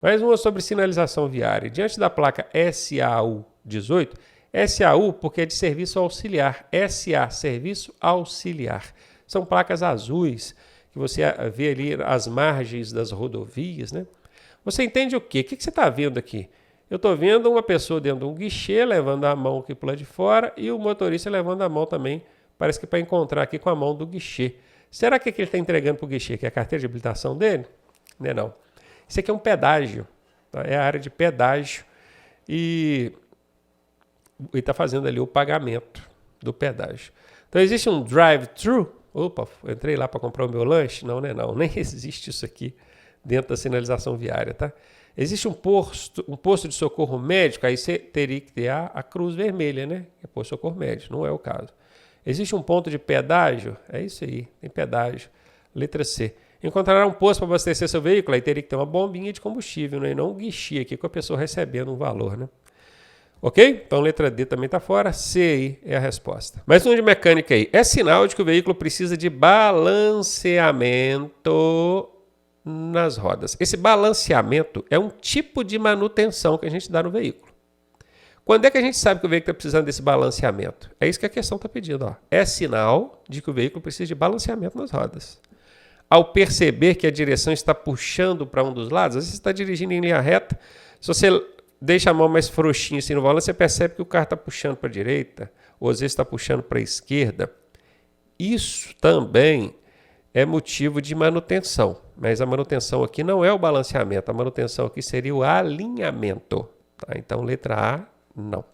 Mais uma sobre sinalização viária. Diante da placa SAU 18, SAU porque é de serviço auxiliar, SA, serviço auxiliar. São placas azuis que você vê ali às margens das rodovias, né? Você entende o quê? O que você está vendo aqui? Eu estou vendo uma pessoa dentro de um guichê, levando a mão aqui para o lado de fora, e o motorista levando a mão também, parece que para encontrar aqui com a mão do guichê. Será que ele está entregando para o guichê, que é a carteira de habilitação dele? Não é não. Isso aqui é um pedágio, tá? É a área de pedágio e ele está fazendo ali o pagamento do pedágio. Então existe um drive-thru. Opa, entrei lá para comprar o meu lanche? Não, né? Não, nem existe isso aqui dentro da sinalização viária, tá? Existe um posto de socorro médico, aí você teria que ter a cruz vermelha, né? Que é posto de socorro médico, não é o caso. Existe um ponto de pedágio, é isso aí, tem pedágio. Letra C. Encontrará um posto para abastecer seu veículo, aí teria que ter uma bombinha de combustível, né? E não um guichê aqui com a pessoa recebendo um valor, né? Ok? Então letra D também está fora, C aí é a resposta. Mais um de mecânica aí. É sinal de que o veículo precisa de balanceamento nas rodas. Esse balanceamento é um tipo de manutenção que a gente dá no veículo. Quando é que a gente sabe que o veículo está precisando desse balanceamento? É isso que a questão está pedindo. Ó. É sinal de que o veículo precisa de balanceamento nas rodas. Ao perceber que a direção está puxando para um dos lados, às vezes você está dirigindo em linha reta, se você deixa a mão mais frouxinha assim no volante, você percebe que o carro está puxando para a direita, ou às vezes está puxando para a esquerda. Isso também é motivo de manutenção, mas a manutenção aqui não é o balanceamento, a manutenção aqui seria o alinhamento. Tá? Então, letra A, não.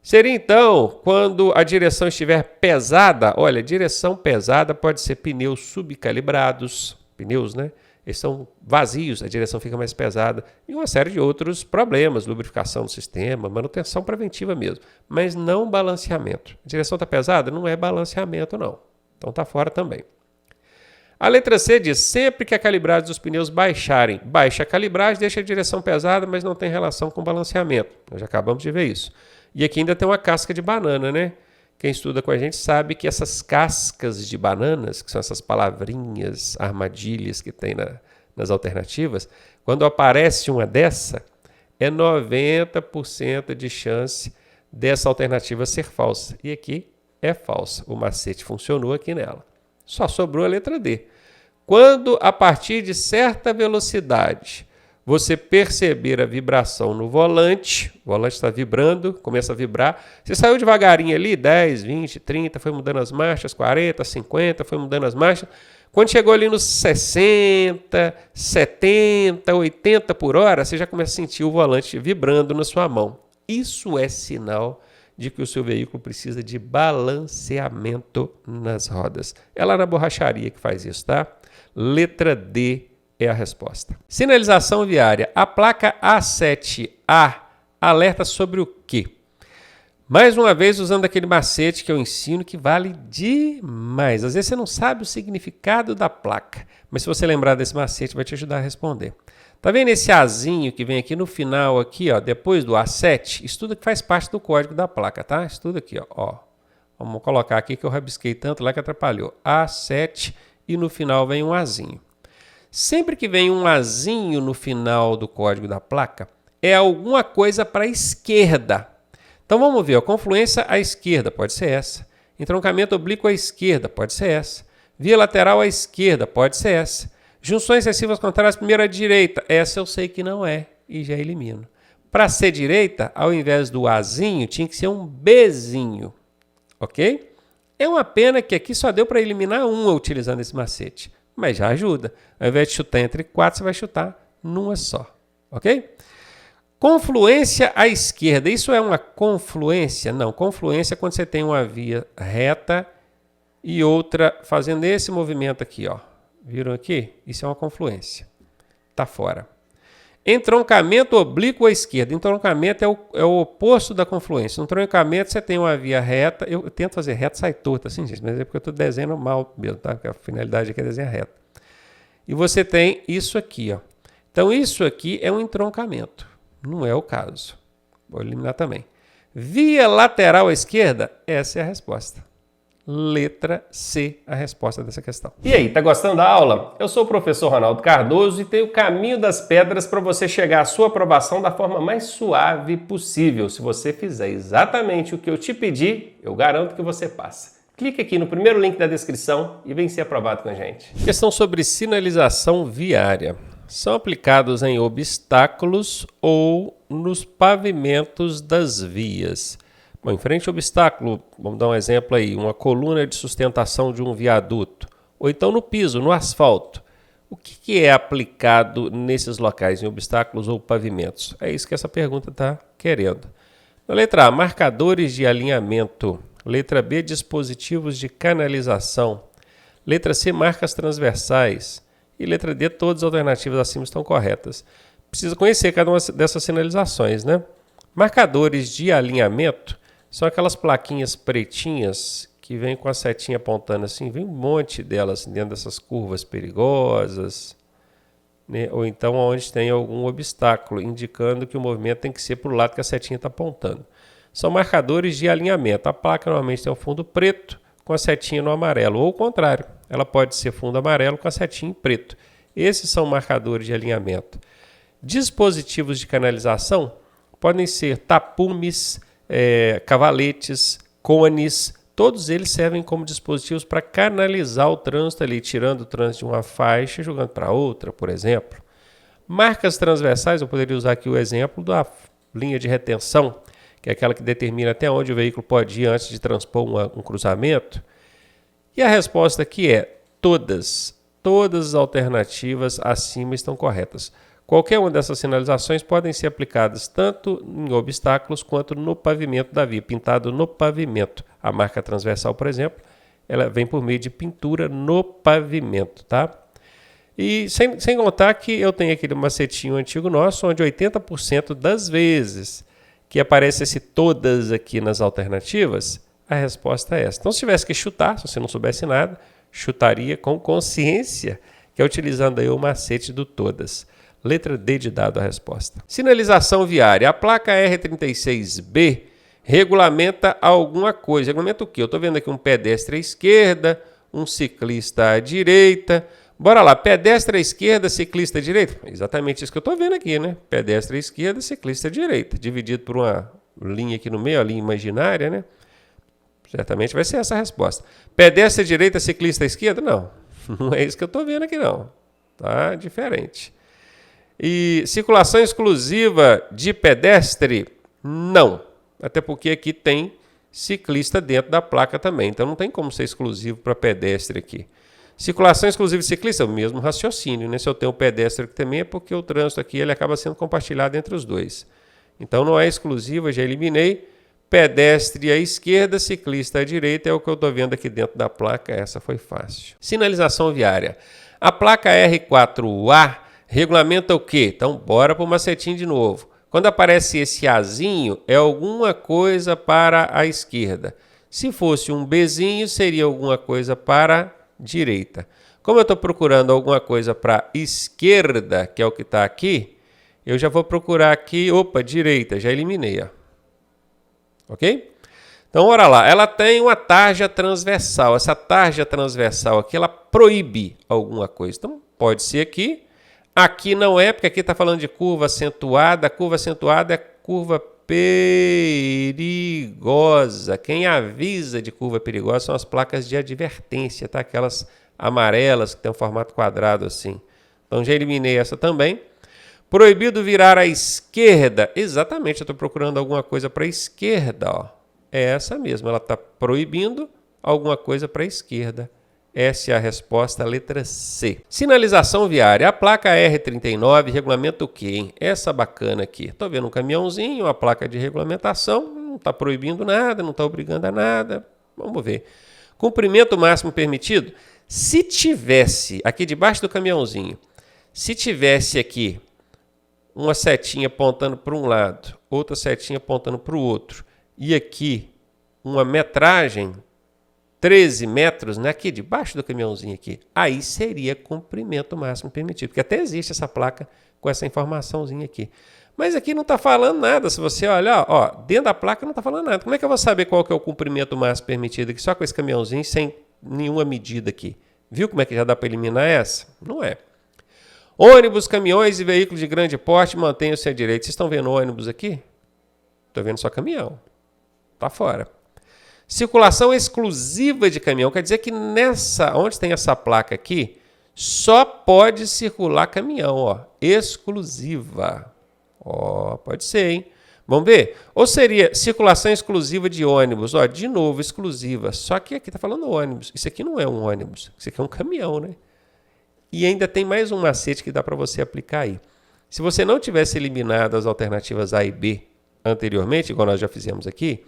Seria então, quando a direção estiver pesada, olha, direção pesada pode ser pneus subcalibrados, pneus, né? Eles são vazios, a direção fica mais pesada, e uma série de outros problemas, lubrificação do sistema, manutenção preventiva mesmo, mas não balanceamento. A direção está pesada? Não é balanceamento, não. Então está fora também. A letra C diz, sempre que a calibragem dos pneus baixarem, baixa a calibragem, deixa a direção pesada, mas não tem relação com balanceamento. Nós já acabamos de ver isso. E aqui ainda tem uma casca de banana, né? Quem estuda com a gente sabe que essas cascas de bananas, que são essas palavrinhas, armadilhas que tem nas alternativas, quando aparece uma dessa, é 90% de chance dessa alternativa ser falsa. E aqui é falsa. O macete funcionou aqui nela. Só sobrou a letra D. Quando, a partir de certa velocidade, você perceber a vibração no volante, o volante está vibrando, começa a vibrar, você saiu devagarinho ali, 10, 20, 30, foi mudando as marchas, 40, 50, foi mudando as marchas. Quando chegou ali nos 60, 70, 80 por hora, você já começa a sentir o volante vibrando na sua mão. Isso é sinal de que o seu veículo precisa de balanceamento nas rodas. É lá na borracharia que faz isso, tá? Letra D é a resposta. Sinalização viária. A placa A7A alerta sobre o quê? Mais uma vez, usando aquele macete que eu ensino, que vale demais. Às vezes você não sabe o significado da placa, mas se você lembrar desse macete, vai te ajudar a responder. Tá vendo esse Azinho que vem aqui no final, aqui, ó, depois do A7? Estuda que faz parte do código da placa, tá? Estuda aqui, ó. Vamos colocar aqui que eu rabisquei tanto lá que atrapalhou. A7 e no final vem um Azinho. Sempre que vem um Azinho no final do código da placa, é alguma coisa para a esquerda. Então vamos ver, ó, confluência à esquerda, pode ser essa. Entroncamento oblíquo à esquerda, pode ser essa. Via lateral à esquerda, pode ser essa. Junções excessivas contrárias, primeiro à direita. Essa eu sei que não é e já elimino. Para ser direita, ao invés do Azinho, tinha que ser um Bzinho. Ok? É uma pena que aqui só deu para eliminar uma utilizando esse macete. Mas já ajuda. Ao invés de chutar entre 4, você vai chutar numa só. Ok? Confluência à esquerda. Isso é uma confluência? Não. Confluência é quando você tem uma via reta e outra fazendo esse movimento aqui, ó. Viram aqui? Isso é uma confluência. Está fora. Entroncamento oblíquo à esquerda. Entroncamento é o oposto da confluência. No entroncamento você tem uma via reta. Eu tento fazer reta, sai torta assim, gente, mas é porque eu estou desenhando mal mesmo, tá? Porque a finalidade aqui é desenhar reta. E você tem isso aqui, ó. Então isso aqui é um entroncamento. Não é o caso. Vou eliminar também. Via lateral à esquerda, essa é a resposta. Letra C, a resposta dessa questão. E aí, tá gostando da aula? Eu sou o professor Ronaldo Cardoso e tenho o caminho das pedras para você chegar à sua aprovação da forma mais suave possível. Se você fizer exatamente o que eu te pedi, eu garanto que você passa. Clique aqui no primeiro link da descrição e vem ser aprovado com a gente. Questão sobre sinalização viária. São aplicados em obstáculos ou nos pavimentos das vias. Bom, em frente ao obstáculo, vamos dar um exemplo aí, uma coluna de sustentação de um viaduto, ou então no piso, no asfalto. O que é aplicado nesses locais, em obstáculos ou pavimentos? É isso que essa pergunta está querendo. Na letra A, marcadores de alinhamento. Letra B, dispositivos de canalização. Letra C, marcas transversais. E letra D, todas as alternativas acima estão corretas. Precisa conhecer cada uma dessas sinalizações, né? Marcadores de alinhamento são aquelas plaquinhas pretinhas que vêm com a setinha apontando assim, vem um monte delas dentro dessas curvas perigosas, né? Ou então onde tem algum obstáculo, indicando que o movimento tem que ser para o lado que a setinha está apontando. São marcadores de alinhamento. A placa normalmente tem um fundo preto com a setinha no amarelo, ou o contrário, ela pode ser fundo amarelo com a setinha em preto. Esses são marcadores de alinhamento. Dispositivos de canalização podem ser tapumes, cavaletes, cones, todos eles servem como dispositivos para canalizar o trânsito ali, tirando o trânsito de uma faixa e jogando para outra, por exemplo. Marcas transversais, eu poderia usar aqui o exemplo da linha de retenção, que é aquela que determina até onde o veículo pode ir antes de transpor um cruzamento. E a resposta aqui é todas as alternativas acima estão corretas. Qualquer uma dessas sinalizações podem ser aplicadas tanto em obstáculos quanto no pavimento da via, pintado no pavimento. A marca transversal, por exemplo, ela vem por meio de pintura no pavimento, tá? E sem contar que eu tenho aquele macetinho antigo nosso, onde 80% das vezes que aparece esse todas aqui nas alternativas, a resposta é essa. Então, se tivesse que chutar, se você não soubesse nada, chutaria com consciência, que é utilizando aí o macete do todas. Letra D de dado a resposta. Sinalização viária. A placa R36B regulamenta alguma coisa. Regulamenta o quê? Eu estou vendo aqui um pedestre à esquerda, um ciclista à direita. Bora lá, pedestre à esquerda, ciclista à direita. Exatamente isso que eu estou vendo aqui, né? Pedestre à esquerda, ciclista à direita. Dividido por uma linha aqui no meio, a linha imaginária, né? Certamente vai ser essa a resposta. Pedestre à direita, ciclista à esquerda? Não, não é isso que eu estou vendo aqui não. Tá diferente. E circulação exclusiva de pedestre? Não. Até porque aqui tem ciclista dentro da placa também. Então não tem como ser exclusivo para pedestre aqui. Circulação exclusiva de ciclista? O mesmo raciocínio, né? Se eu tenho um pedestre aqui também é porque o trânsito aqui ele acaba sendo compartilhado entre os dois. Então não é exclusiva, já eliminei. Pedestre à esquerda, ciclista à direita é o que eu estou vendo aqui dentro da placa. Essa foi fácil. Sinalização viária. A placa R4A regulamenta o quê? Então, bora para o macetinho de novo. Quando aparece esse Azinho, é alguma coisa para a esquerda. Se fosse um Bzinho, seria alguma coisa para a direita. Como eu estou procurando alguma coisa para a esquerda, que é o que está aqui, eu já vou procurar aqui, direita, já eliminei, ó. Ok? Então, olha lá, ela tem uma tarja transversal. Essa tarja transversal aqui, ela proíbe alguma coisa. Então, pode ser aqui. Aqui não é, porque aqui está falando de curva acentuada. A curva acentuada é curva perigosa. Quem avisa de curva perigosa são as placas de advertência, tá? Aquelas amarelas que tem um formato quadrado assim. Então já eliminei essa também. Proibido virar à esquerda. Exatamente, eu estou procurando alguma coisa para a esquerda. Ó. É essa mesmo, ela está proibindo alguma coisa para a esquerda. Essa é a resposta, a letra C. Sinalização viária. A placa R39 regulamenta o quê, hein? Essa bacana aqui. Estou vendo um caminhãozinho, uma placa de regulamentação. Não está proibindo nada, não está obrigando a nada. Vamos ver. Comprimento máximo permitido. Se tivesse, aqui debaixo do caminhãozinho, se tivesse aqui uma setinha apontando para um lado, outra setinha apontando para o outro, e aqui uma metragem, 13 metros, né, aqui debaixo do caminhãozinho aqui, aí seria comprimento máximo permitido, porque até existe essa placa com essa informaçãozinha aqui. Mas aqui não está falando nada. Se você olhar, ó, dentro da placa não está falando nada. Como é que eu vou saber qual que é o comprimento máximo permitido aqui só com esse caminhãozinho sem nenhuma medida aqui? Viu como é que já dá para eliminar essa? Não é. Ônibus, caminhões e veículos de grande porte mantenham-se à direita. Vocês estão vendo ônibus aqui? Estou vendo só caminhão. Está fora. Circulação exclusiva de caminhão. Quer dizer que onde tem essa placa aqui, só pode circular caminhão. Ó, exclusiva. Ó, pode ser, hein? Vamos ver? Ou seria circulação exclusiva de ônibus. Ó, de novo, exclusiva. Só que aqui está falando ônibus. Isso aqui não é um ônibus. Isso aqui é um caminhão, né? E ainda tem mais um macete que dá para você aplicar aí. Se você não tivesse eliminado as alternativas A e B anteriormente, igual nós já fizemos aqui,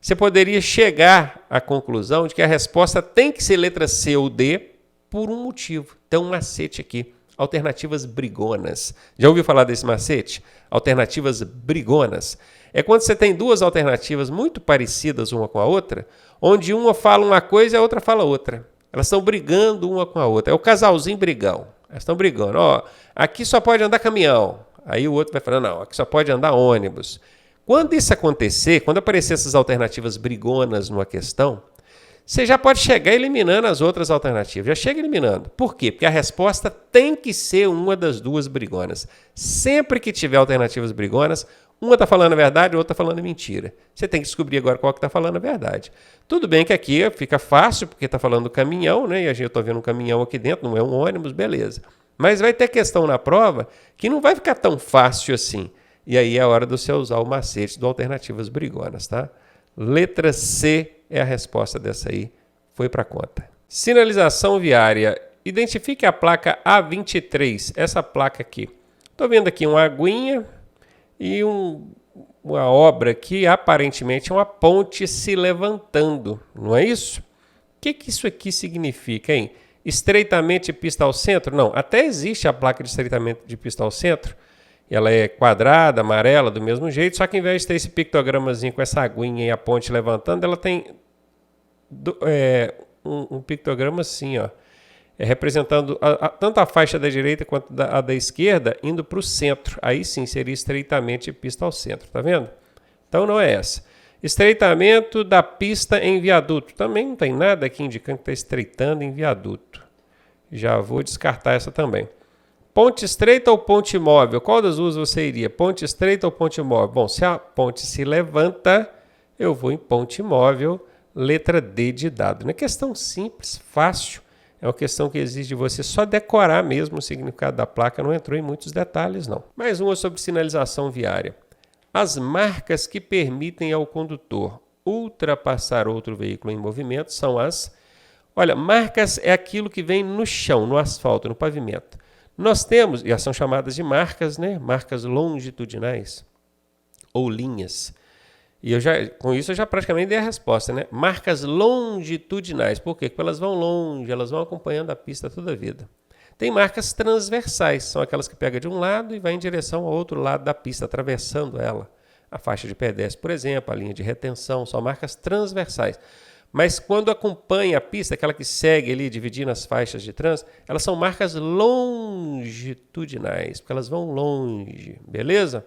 você poderia chegar à conclusão de que a resposta tem que ser letra C ou D por um motivo. Tem um macete aqui. Alternativas brigonas. Já ouviu falar desse macete? Alternativas brigonas. É quando você tem duas alternativas muito parecidas uma com a outra, onde uma fala uma coisa e a outra fala outra. Elas estão brigando uma com a outra. É o casalzinho brigão. Elas estão brigando. Ó, aqui só pode andar caminhão. Aí o outro vai falando, não, aqui só pode andar ônibus. Quando isso acontecer, quando aparecer essas alternativas brigonas numa questão, você já pode chegar eliminando as outras alternativas. Já chega eliminando. Por quê? Porque a resposta tem que ser uma das duas brigonas. Sempre que tiver alternativas brigonas, uma está falando a verdade, a outra está falando a mentira. Você tem que descobrir agora qual que está falando a verdade. Tudo bem que aqui fica fácil, porque está falando do caminhão, né? E eu estou vendo um caminhão aqui dentro, não é um ônibus, beleza. Mas vai ter questão na prova que não vai ficar tão fácil assim. E aí é a hora de você usar o macete do alternativas brigonas, tá? Letra C é a resposta dessa aí. Foi para conta. Sinalização viária. Identifique a placa A23, essa placa aqui. Estou vendo aqui uma aguinha e uma obra aqui, aparentemente é uma ponte se levantando, não é isso? O que isso aqui significa, hein? Estreitamento de pista ao centro? Não, até existe a placa de estreitamento de pista ao centro. Ela é quadrada, amarela, do mesmo jeito, só que ao invés de ter esse pictogramazinho com essa aguinha e a ponte levantando, ela tem um pictograma assim, ó, representando tanto a faixa da direita quanto a da esquerda indo para o centro. Aí sim seria estreitamento de pista ao centro, tá vendo? Então não é essa. Estreitamento da pista em viaduto. Também não tem nada aqui indicando que está estreitando em viaduto. Já vou descartar essa também. Ponte estreita ou ponte móvel? Qual das duas você iria? Ponte estreita ou ponte móvel? Bom, se a ponte se levanta, eu vou em ponte móvel, letra D de dado. Não é questão simples, fácil. É uma questão que exige de você só decorar mesmo o significado da placa, não entrou em muitos detalhes, não. Mais uma sobre sinalização viária. As marcas que permitem ao condutor ultrapassar outro veículo em movimento são as... Olha, marcas é aquilo que vem no chão, no asfalto, no pavimento. Nós temos, e são chamadas de marcas, né? Marcas longitudinais ou linhas. E com isso eu já praticamente dei a resposta, né? Marcas longitudinais. Por quê? Porque elas vão longe, elas vão acompanhando a pista toda a vida. Tem marcas transversais, são aquelas que pegam de um lado e vai em direção ao outro lado da pista, atravessando ela. A faixa de pedestre, por exemplo, a linha de retenção, são marcas transversais. Mas quando acompanha a pista, aquela que segue ali, dividindo as faixas de trânsito, elas são marcas longitudinais, porque elas vão longe, beleza?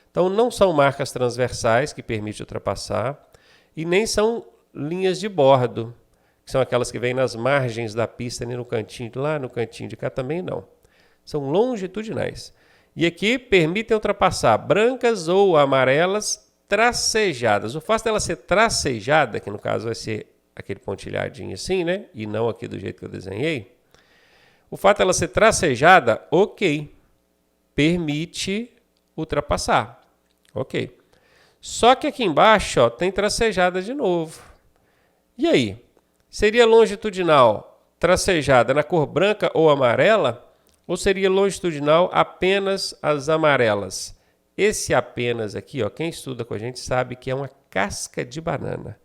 Então, não são marcas transversais que permitem ultrapassar e nem são linhas de bordo, que são aquelas que vêm nas margens da pista, ali no cantinho, lá no cantinho de cá também não. São longitudinais. E aqui permitem ultrapassar brancas ou amarelas tracejadas. O fato dela ser tracejada, que no caso vai ser aquele pontilhadinho assim, né? E não aqui do jeito que eu desenhei. O fato dela ser tracejada, ok, permite ultrapassar. Ok. Só que aqui embaixo ó, tem tracejada de novo. E aí? Seria longitudinal tracejada na cor branca ou amarela? Ou seria longitudinal apenas as amarelas? Esse apenas aqui, ó, quem estuda com a gente sabe que é uma casca de banana.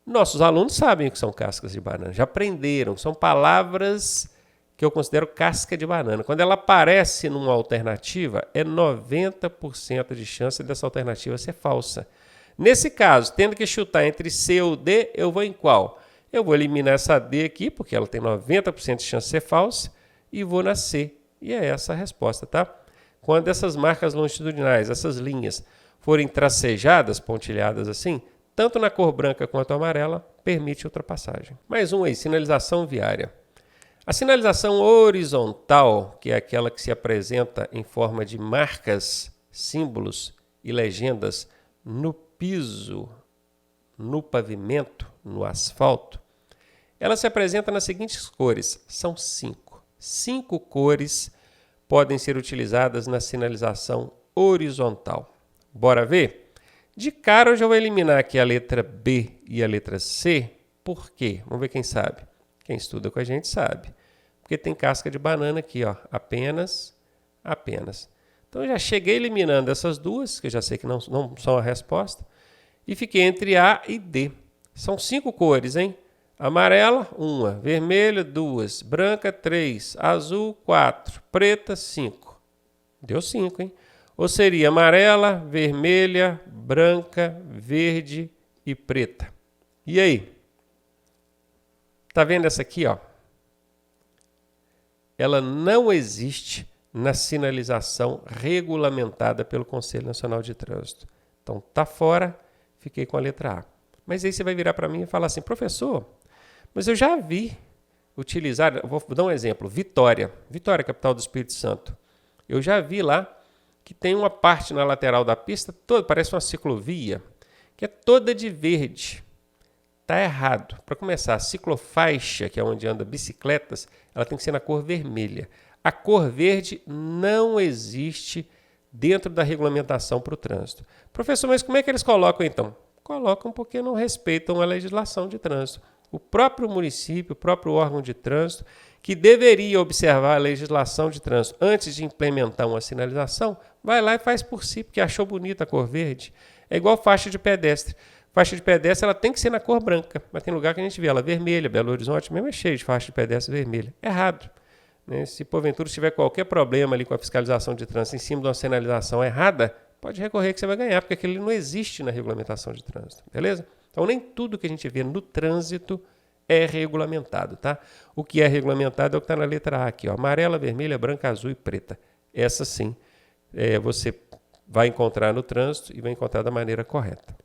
Nossos alunos sabem o que são cascas de banana, já aprenderam, são palavras que eu considero casca de banana. Quando ela aparece numa alternativa, é 90% de chance dessa alternativa ser falsa. Nesse caso, tendo que chutar entre C ou D, eu vou em qual? Eu vou eliminar essa D aqui, porque ela tem 90% de chance de ser falsa, e vou na C. E é essa a resposta, tá? quando essas marcas longitudinais, essas linhas, forem tracejadas, pontilhadas assim, tanto na cor branca quanto amarela, permite ultrapassagem. Mais um aí, sinalização viária. A sinalização horizontal, que é aquela que se apresenta em forma de marcas, símbolos e legendas no piso, no pavimento, no asfalto, ela se apresenta nas seguintes cores. São 5. 5 cores podem ser utilizadas na sinalização horizontal. Bora ver? De cara eu já vou eliminar aqui a letra B e a letra C. Por quê? Vamos ver quem sabe. Quem estuda com a gente sabe. Porque tem casca de banana aqui, ó. Apenas. Então eu já cheguei eliminando essas duas, que eu já sei que não são a resposta. E fiquei entre A e D. São 5 cores, hein? Amarela, 1. Vermelha, 2. Branca, 3. Azul, 4. Preta, 5. Deu 5, hein? Ou seria amarela, vermelha, branca, verde e preta. E aí? Tá vendo essa aqui, ó? Ela não existe na sinalização regulamentada pelo Conselho Nacional de Trânsito. Então, tá fora, fiquei com a letra A. Mas aí você vai virar para mim e falar assim, professor, mas eu já vi utilizar, vou dar um exemplo, Vitória, capital do Espírito Santo. Eu já vi lá que tem uma parte na lateral da pista, toda, parece uma ciclovia, que é toda de verde. Está errado. Para começar, a ciclofaixa, que é onde anda bicicletas, ela tem que ser na cor vermelha. A cor verde não existe dentro da regulamentação para o trânsito. Professor, mas como é que eles colocam então? Colocam porque não respeitam a legislação de trânsito. O próprio município, o próprio órgão de trânsito, que deveria observar a legislação de trânsito antes de implementar uma sinalização, vai lá e faz por si, porque achou bonita a cor verde. É igual faixa de pedestre. Faixa de pedestre ela tem que ser na cor branca, mas tem lugar que a gente vê ela vermelha, Belo Horizonte mesmo é cheio de faixa de pedestre vermelha. Errado. Né? Se porventura tiver qualquer problema ali com a fiscalização de trânsito em cima de uma sinalização errada, pode recorrer que você vai ganhar, porque aquilo não existe na regulamentação de trânsito. Beleza? Então nem tudo que a gente vê no trânsito é regulamentado, tá? O que é regulamentado é o que está na letra A aqui, ó, amarela, vermelha, branca, azul e preta. Essa sim, você vai encontrar no trânsito e vai encontrar da maneira correta.